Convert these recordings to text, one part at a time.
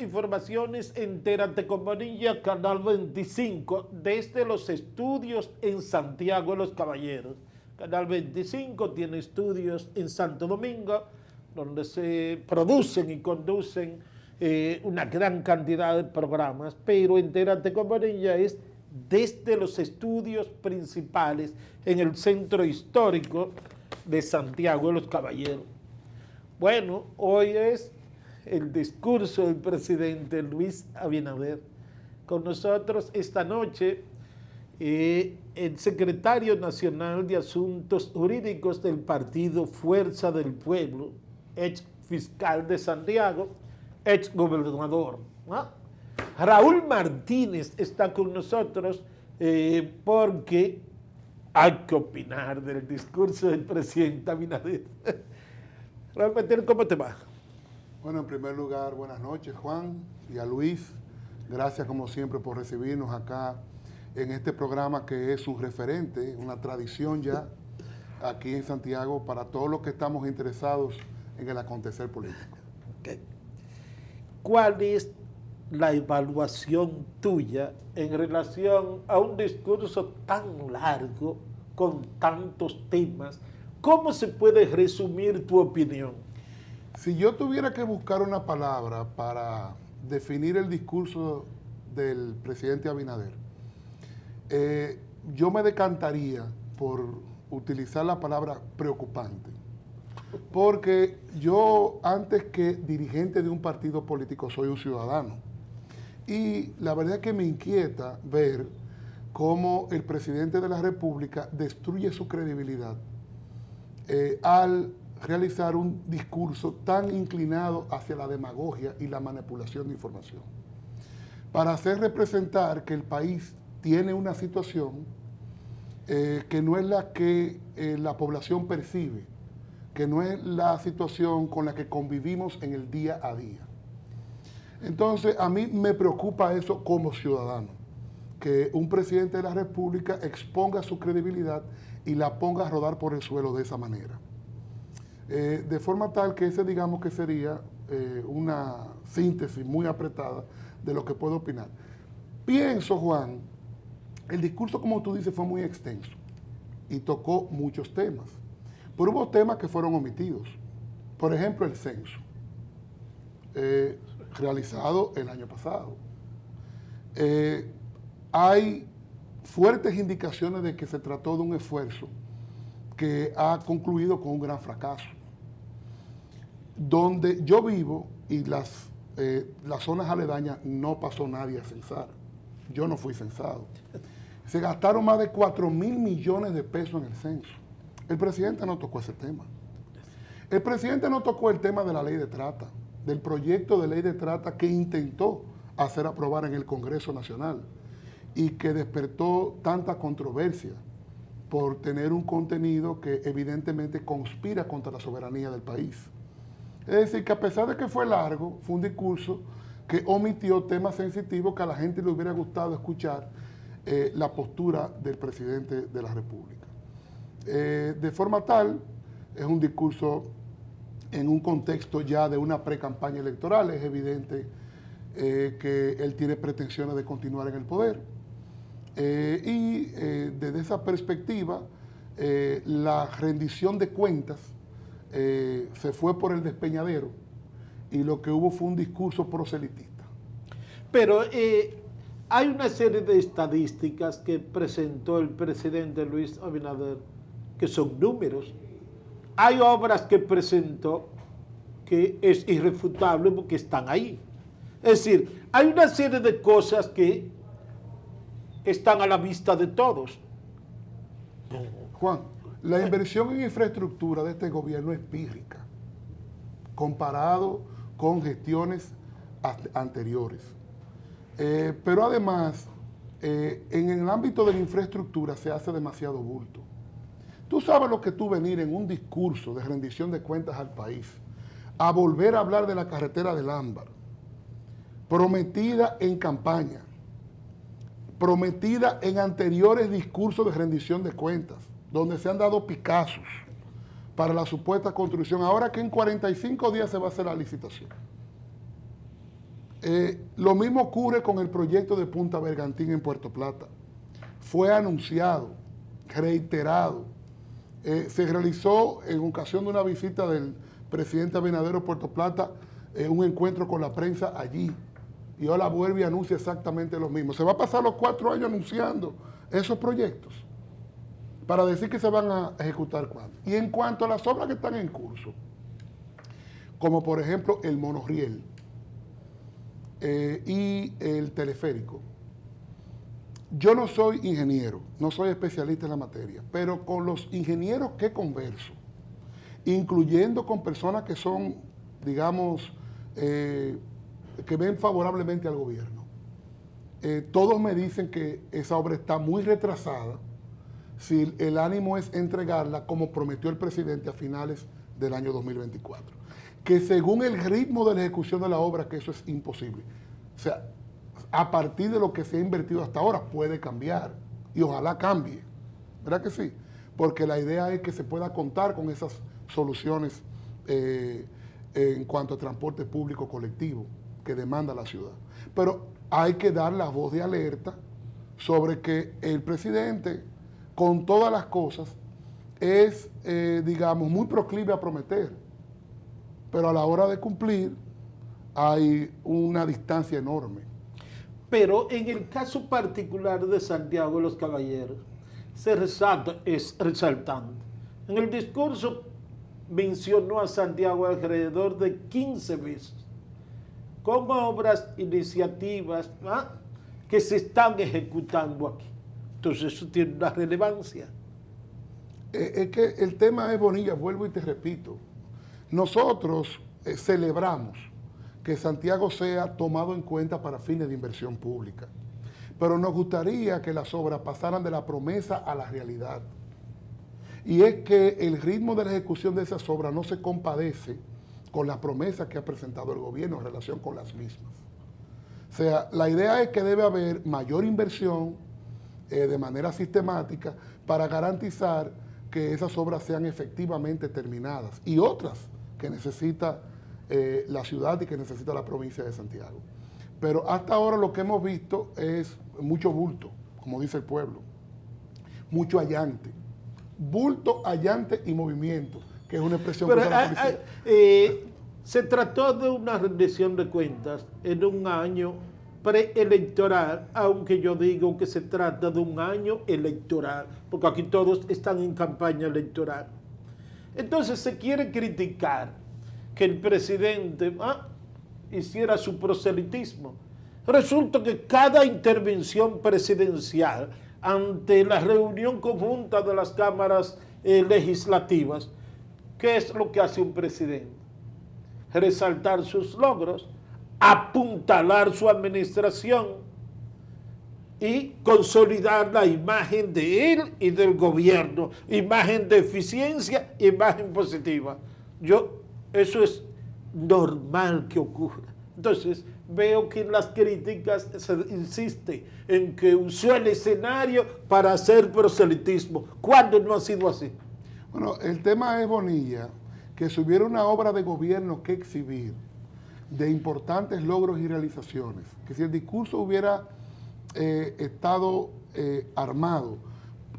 informaciones, entérate con Bonilla, Canal 25, desde los estudios en Santiago de los Caballeros. Canal 25 tiene estudios en Santo Domingo, donde se producen y conducen una gran cantidad de programas, pero entérate con Bonilla es desde los estudios principales en el centro histórico de Santiago de los Caballeros. Bueno, hoy es el discurso del presidente Luis Abinader. Con nosotros esta noche el secretario nacional de Asuntos Jurídicos del partido Fuerza del Pueblo, ex fiscal de Santiago, ex gobernador, ¿no? Raúl Martínez está con nosotros porque hay que opinar del discurso del presidente Abinader. Raúl Martínez, ¿cómo te va? Bueno, en primer lugar, buenas noches, Juan, y a Luis. Gracias, como siempre, por recibirnos acá en este programa que es un referente, una tradición ya aquí en Santiago para todos los que estamos interesados en el acontecer político. Okay. ¿Cuál es la evaluación tuya en relación a un discurso tan largo, con tantos temas? ¿Cómo se puede resumir tu opinión? Si yo tuviera que buscar una palabra para definir el discurso del presidente Abinader, yo me decantaría por utilizar la palabra preocupante. Porque yo, antes que dirigente de un partido político, soy un ciudadano. Y la verdad es que me inquieta ver cómo el presidente de la República destruye su credibilidad al realizar un discurso tan inclinado hacia la demagogia y la manipulación de información, para hacer representar que el país tiene una situación que no es la que la población percibe, que no es la situación con la que convivimos en el día a día. Entonces, a mí me preocupa eso como ciudadano, que un presidente de la República exponga su credibilidad y la ponga a rodar por el suelo de esa manera. De forma tal que ese, digamos, que sería una síntesis muy apretada de lo que puedo opinar. Pienso, Juan, el discurso, como tú dices, fue muy extenso y tocó muchos temas, pero hubo temas que fueron omitidos. Por ejemplo, el censo, realizado el año pasado. Hay fuertes indicaciones de que se trató de un esfuerzo que ha concluido con un gran fracaso. Donde yo vivo y las zonas aledañas no pasó nadie a censar. Yo no fui censado. Se gastaron más de 4.000 millones de pesos en el censo. El presidente no tocó ese tema. El presidente no tocó el tema de la ley de trata, del proyecto de ley de trata que intentó hacer aprobar en el Congreso Nacional y que despertó tanta controversia por tener un contenido que evidentemente conspira contra la soberanía del país. Es decir, que a pesar de que fue largo, fue un discurso que omitió temas sensitivos que a la gente le hubiera gustado escuchar la postura del presidente de la República. De forma tal, es un discurso en un contexto ya de una pre-campaña electoral. Es evidente que él tiene pretensiones de continuar en el poder. Desde esa perspectiva, la rendición de cuentas se fue por el despeñadero y lo que hubo fue un discurso proselitista. Pero hay una serie de estadísticas que presentó el presidente Luis Abinader que son números. Hay obras que presentó que es irrefutable porque están ahí. Es decir, hay una serie de cosas que están a la vista de todos. Juan, la inversión en infraestructura de este gobierno es pírrica, comparado con gestiones anteriores. Pero además, en el ámbito de la infraestructura se hace demasiado bulto. Tú sabes lo que tú venir en un discurso de rendición de cuentas al país, a volver a hablar de la carretera del Ámbar, prometida en campaña, prometida en anteriores discursos de rendición de cuentas, donde se han dado picazos para la supuesta construcción, ahora que en 45 días se va a hacer la licitación. Lo mismo ocurre con el proyecto de Punta Bergantín en Puerto Plata. Fue anunciado, reiterado. Se realizó en ocasión de una visita del presidente Abinader a Puerto Plata, un encuentro con la prensa allí. Y ahora vuelve y anuncia exactamente lo mismo. Se va a pasar los 4 años anunciando esos proyectos para decir que se van a ejecutar cuándo. Y en cuanto a las obras que están en curso, como por ejemplo el monorriel y el teleférico, yo no soy ingeniero, no soy especialista en la materia, pero con los ingenieros que converso, incluyendo con personas que son, digamos, que ven favorablemente al gobierno, todos me dicen que esa obra está muy retrasada si el ánimo es entregarla como prometió el presidente a finales del año 2024. Que según el ritmo de la ejecución de la obra, que eso es imposible. O sea, a partir de lo que se ha invertido hasta ahora puede cambiar y ojalá cambie. ¿Verdad que sí? Porque la idea es que se pueda contar con esas soluciones en cuanto a transporte público colectivo que demanda la ciudad. Pero hay que dar la voz de alerta sobre que el presidente, con todas las cosas, es, digamos, muy proclive a prometer, pero a la hora de cumplir hay una distancia enorme. Pero en el caso particular de Santiago de los Caballeros, se resalta, es resaltante. En el discurso mencionó a Santiago alrededor de 15 veces como obras, iniciativas que se están ejecutando aquí. Entonces eso tiene una relevancia. Es que el tema es, Bonilla, vuelvo y te repito, nosotros celebramos que Santiago sea tomado en cuenta para fines de inversión pública, pero nos gustaría que las obras pasaran de la promesa a la realidad. Y es que el ritmo de la ejecución de esas obras no se compadece con las promesas que ha presentado el gobierno en relación con las mismas. O sea, la idea es que debe haber mayor inversión de manera sistemática para garantizar que esas obras sean efectivamente terminadas y otras que necesita la ciudad y que necesita la provincia de Santiago. Pero hasta ahora lo que hemos visto es mucho bulto, como dice el pueblo, mucho allante. Bulto, allante y movimiento, que es una expresión que usa la policía. Se trató de una rendición de cuentas en un año preelectoral, aunque yo digo que se trata de un año electoral, porque aquí todos están en campaña electoral. Entonces se quiere criticar que el presidente hiciera su proselitismo. Resulta que cada intervención presidencial ante la reunión conjunta de las cámaras legislativas, ¿qué es lo que hace un presidente? Resaltar sus logros, apuntalar su administración y consolidar la imagen de él y del gobierno, imagen de eficiencia, imagen positiva. Eso es normal que ocurra. Entonces, veo que en las críticas se insiste en que usó el escenario para hacer proselitismo. ¿Cuándo no ha sido así? Bueno, el tema es, Bonilla, que si hubiera una obra de gobierno que exhibir, de importantes logros y realizaciones, que si el discurso hubiera estado armado,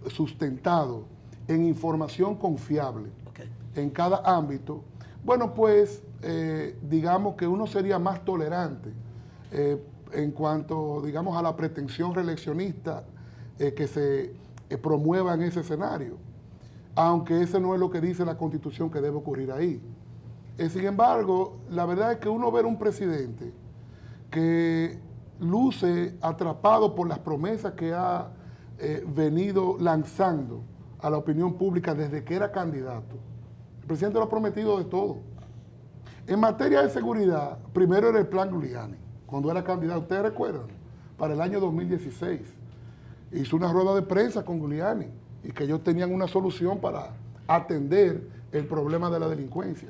sustentado en información confiable en cada ámbito, bueno, pues digamos que uno sería más tolerante en cuanto, digamos, a la pretensión reeleccionista que se promueva en ese escenario, aunque ese no es lo que dice la Constitución que debe ocurrir ahí. Sin embargo, la verdad es que uno ver un presidente que luce atrapado por las promesas que ha venido lanzando a la opinión pública desde que era candidato. El presidente lo ha prometido de todo. En materia de seguridad, primero era el plan Giuliani, cuando era candidato, ustedes recuerdan, para el año 2016. Hizo una rueda de prensa con Giuliani y que ellos tenían una solución para atender el problema de la delincuencia.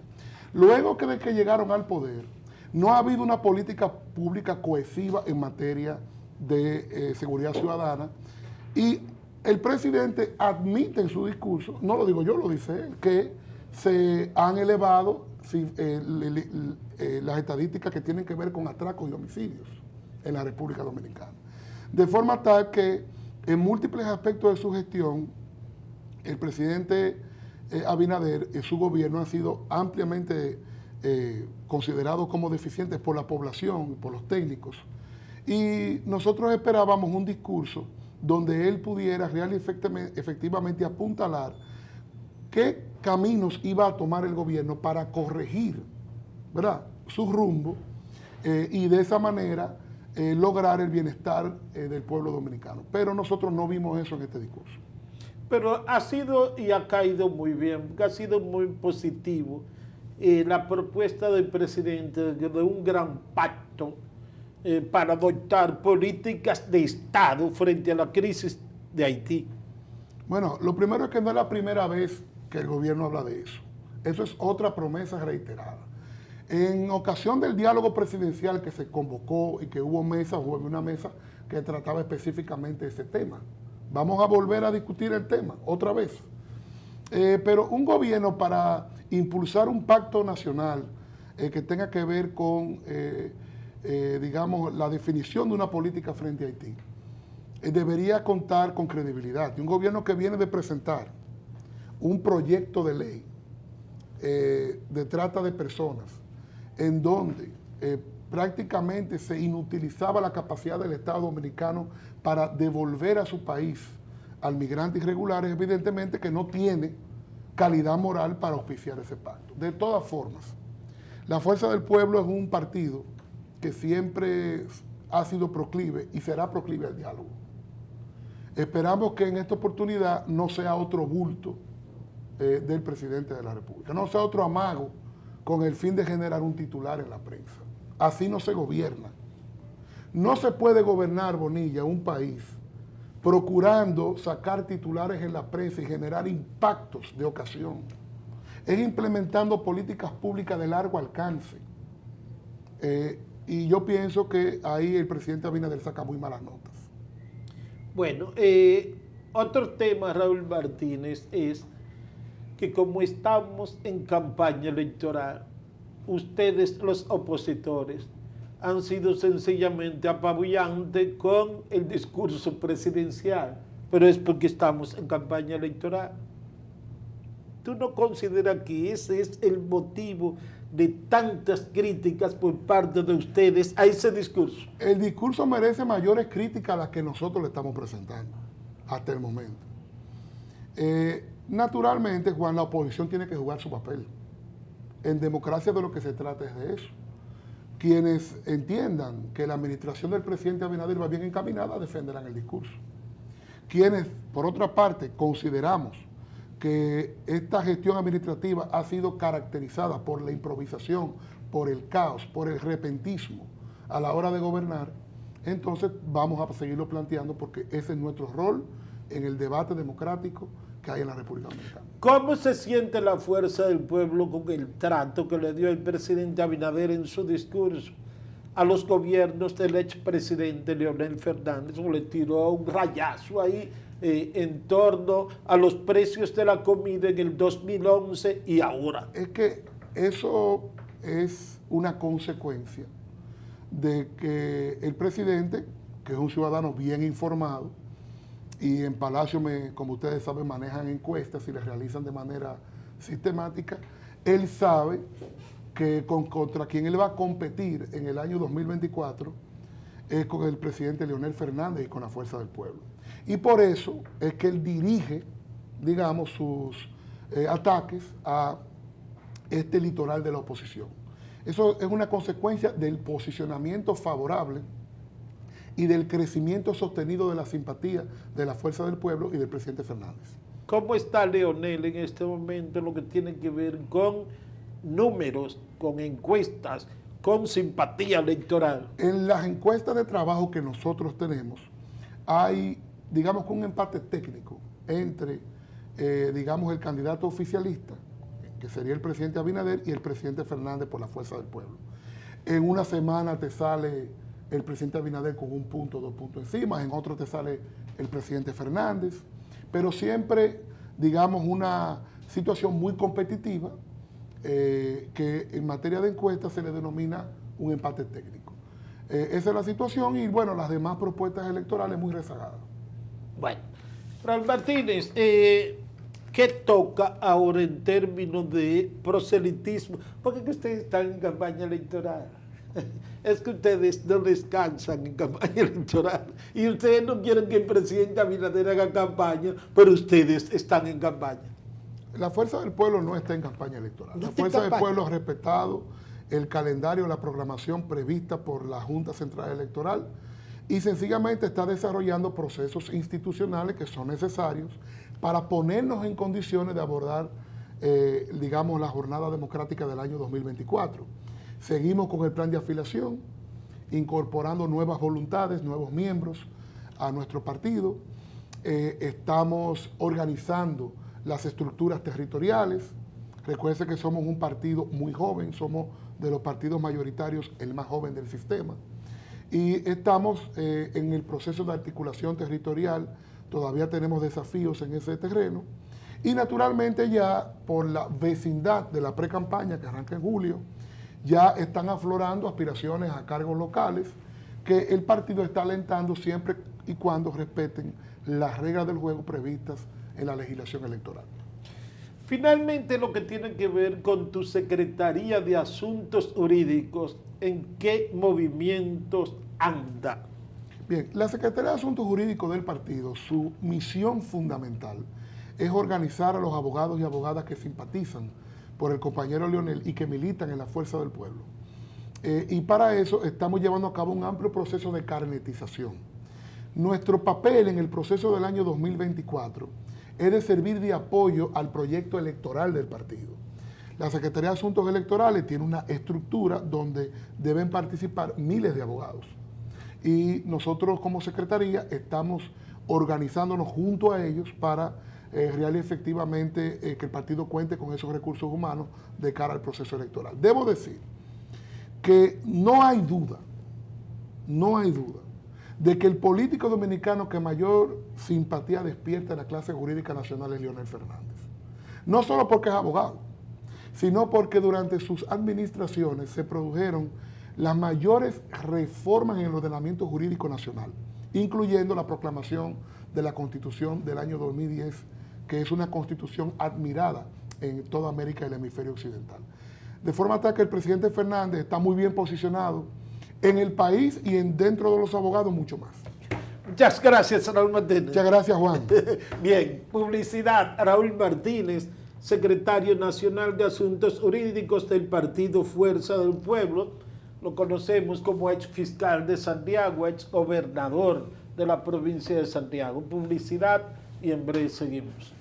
Luego de que llegaron al poder, no ha habido una política pública cohesiva en materia de seguridad ciudadana y el presidente admite en su discurso, no lo digo yo, lo dice él, que se han elevado las estadísticas que tienen que ver con atracos y homicidios en la República Dominicana. De forma tal que en múltiples aspectos de su gestión, el presidente Abinader y su gobierno han sido ampliamente considerados como deficientes por la población, por los técnicos. Y nosotros esperábamos un discurso donde él pudiera real y efectivamente apuntalar qué caminos iba a tomar el gobierno para corregir, ¿verdad?, su rumbo y de esa manera lograr el bienestar del pueblo dominicano. Pero nosotros no vimos eso en este discurso. Pero ha sido y ha caído muy bien, ha sido muy positivo la propuesta del presidente de un gran pacto para adoptar políticas de Estado frente a la crisis de Haití. Bueno, lo primero es que no es la primera vez que el gobierno habla de eso. Eso es otra promesa reiterada. En ocasión del diálogo presidencial que se convocó y que hubo una mesa que trataba específicamente ese tema. Vamos a volver a discutir el tema otra vez. Pero un gobierno para impulsar un pacto nacional que tenga que ver con, digamos, la definición de una política frente a Haití, debería contar con credibilidad. Y un gobierno que viene de presentar un proyecto de ley de trata de personas, en donde prácticamente se inutilizaba la capacidad del Estado dominicano para devolver a su país al migrante irregular, evidentemente que no tiene calidad moral para auspiciar ese pacto. De todas formas, la Fuerza del Pueblo es un partido que siempre ha sido proclive y será proclive al diálogo. Esperamos que en esta oportunidad no sea otro bulto del presidente de la República, no sea otro amago con el fin de generar un titular en la prensa. Así no se gobierna. No se puede gobernar, Bonilla, un país procurando sacar titulares en la prensa y generar impactos de ocasión. Es implementando políticas públicas de largo alcance. Y yo pienso que ahí el presidente Abinader saca muy malas notas. Bueno, otro tema, Raúl Martínez, es que como estamos en campaña electoral, ustedes, los opositores, han sido sencillamente apabullantes con el discurso presidencial, pero es porque estamos en campaña electoral. ¿Tú no consideras que ese es el motivo de tantas críticas por parte de ustedes a ese discurso? El discurso merece mayores críticas a las que nosotros le estamos presentando hasta el momento. Naturalmente, Juan, la oposición tiene que jugar su papel. En democracia de lo que se trata es de eso. Quienes entiendan que la administración del presidente Abinader va bien encaminada, defenderán el discurso. Quienes, por otra parte, consideramos que esta gestión administrativa ha sido caracterizada por la improvisación, por el caos, por el repentismo a la hora de gobernar, entonces vamos a seguirlo planteando porque ese es nuestro rol en el debate democrático que hay en la República Dominicana. ¿Cómo se siente la Fuerza del Pueblo con el trato que le dio el presidente Abinader en su discurso a los gobiernos del expresidente Leonel Fernández? Le tiró un rayazo ahí en torno a los precios de la comida en el 2011 y ahora. Es que eso es una consecuencia de que el presidente, que es un ciudadano bien informado, y en Palacio, como ustedes saben, manejan encuestas y las realizan de manera sistemática, él sabe que contra quien él va a competir en el año 2024 es con el presidente Leonel Fernández y con la Fuerza del Pueblo. Y por eso es que él dirige, digamos, sus ataques a este litoral de la oposición. Eso es una consecuencia del posicionamiento favorable y del crecimiento sostenido de la simpatía de la Fuerza del Pueblo y del presidente Fernández. ¿Cómo está Leonel en este momento en lo que tiene que ver con números, con encuestas, con simpatía electoral? En las encuestas de trabajo que nosotros tenemos, hay, digamos, un empate técnico entre, digamos, el candidato oficialista, que sería el presidente Abinader, y el presidente Fernández por la Fuerza del Pueblo. En una semana te sale el presidente Abinader con 1 punto, 2 puntos encima, en otro te sale el presidente Fernández, pero siempre, digamos, una situación muy competitiva que en materia de encuestas se le denomina un empate técnico. Esa es la situación y bueno, las demás propuestas electorales muy rezagadas. Bueno, Raúl Martínez, ¿qué toca ahora en términos de proselitismo? Porque es que ustedes están en campaña electoral. Es que ustedes no descansan en campaña electoral y ustedes no quieren que el presidente Abinader haga campaña, pero ustedes están en campaña. La Fuerza del Pueblo no está en campaña electoral. ¿No La está en Fuerza del campaña? Pueblo ha respetado el calendario, la programación prevista por la Junta Central Electoral y sencillamente está desarrollando procesos institucionales que son necesarios para ponernos en condiciones de abordar, digamos, la jornada democrática del año 2024. Seguimos con el plan de afiliación, incorporando nuevas voluntades, nuevos miembros a nuestro partido. Estamos organizando las estructuras territoriales. Recuerden que somos un partido muy joven, somos de los partidos mayoritarios el más joven del sistema. Y estamos en el proceso de articulación territorial, todavía tenemos desafíos en ese terreno. Y naturalmente ya por la vecindad de la pre-campaña que arranca en julio, ya están aflorando aspiraciones a cargos locales que el partido está alentando siempre y cuando respeten las reglas del juego previstas en la legislación electoral. Finalmente, lo que tiene que ver con tu Secretaría de Asuntos Jurídicos, ¿en qué movimientos anda? Bien, la Secretaría de Asuntos Jurídicos del partido, su misión fundamental es organizar a los abogados y abogadas que simpatizan por el compañero Leonel y que militan en la Fuerza del Pueblo. Y para eso estamos llevando a cabo un amplio proceso de carnetización. Nuestro papel en el proceso del año 2024 es de servir de apoyo al proyecto electoral del partido. La Secretaría de Asuntos Electorales tiene una estructura donde deben participar miles de abogados. Y nosotros como Secretaría estamos organizándonos junto a ellos para realizar efectivamente que el partido cuente con esos recursos humanos de cara al proceso electoral. Debo decir que no hay duda de que el político dominicano que mayor simpatía despierta en la clase jurídica nacional es Leonel Fernández. No solo porque es abogado, sino porque durante sus administraciones se produjeron las mayores reformas en el ordenamiento jurídico nacional, incluyendo la proclamación de la Constitución del año 2010, que es una constitución admirada en toda América y el hemisferio occidental. De forma tal que el presidente Fernández está muy bien posicionado en el país y dentro de los abogados mucho más. Muchas gracias, Raúl Martínez. Muchas gracias, Juan. Bien, publicidad. Raúl Martínez, secretario nacional de Asuntos Jurídicos del Partido Fuerza del Pueblo. Lo conocemos como ex fiscal de Santiago, ex gobernador de la provincia de Santiago. Publicidad y en breve seguimos.